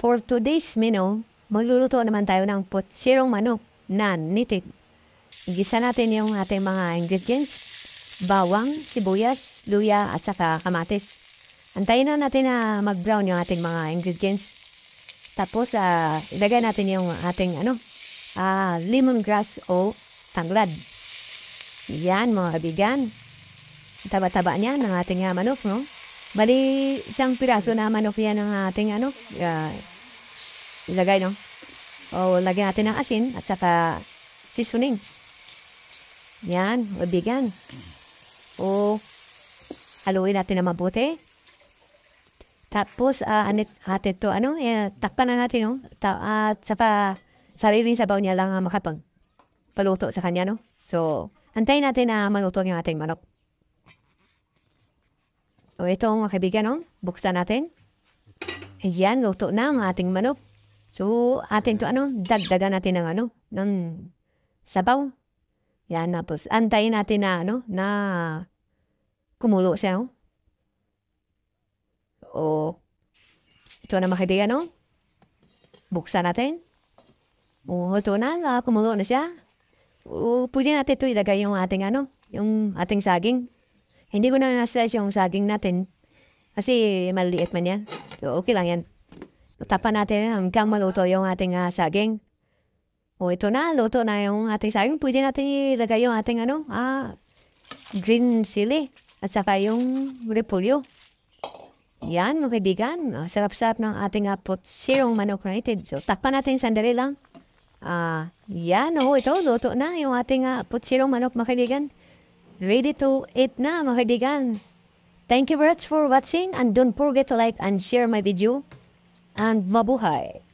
For today's menu, magluluto naman tayo ng putsirong manok na nitik. Igisa natin yung ating mga ingredients. Bawang, sibuyas, luya at saka kamatis. Antayin na natin na mag-brown yung ating mga ingredients. Tapos ilagay natin yung ating lemongrass o tanglad. Yan mga kaibigan. Taba-taba niya ng ating manok, no? Bali, isang piraso na manok yan ng ating ilagay, no? O lagyan natin ng asin at saka seasoning. Yan, kaibigan. O haluin natin na mabuti. Tapos, atin to, takpan na natin, no? At saka, sariling sabaw niya lang paluto sa kanya, no? So, antayin natin na maluto yung ating manok. O ito, mga kaibigan, no? Buksan natin. Ayan, luto na ang ating manok. So, atin to, dagdagan natin ng sabaw. Yan, tapos, antayin natin na kumulo siya, no? O, ito na mga kaibigan, no? Buksan natin. O, ito na, kumulo na siya. O, pwede natin ito ilagay yung ating yung ating saging. Hindi ko na na-slice yung saging natin kasi maliit man yan. So, okay lang yan. Tapan natin hanggang maluto yung ating saging. O, ito na, luto na yung ating saging. Pwede natin ilagay yung ating green chili at saka yung repolyo. Yan, mga kaibigan. Sarap-sarap ng ating putsirong manok na natin. So, takpan natin sandali lang. Yan, ito, luto na yung ating putsirong manok, mga kaibigan. Ready to eat na, mga kaibigan. Thank you very much for watching and don't forget to like and share my video. And mabuhay!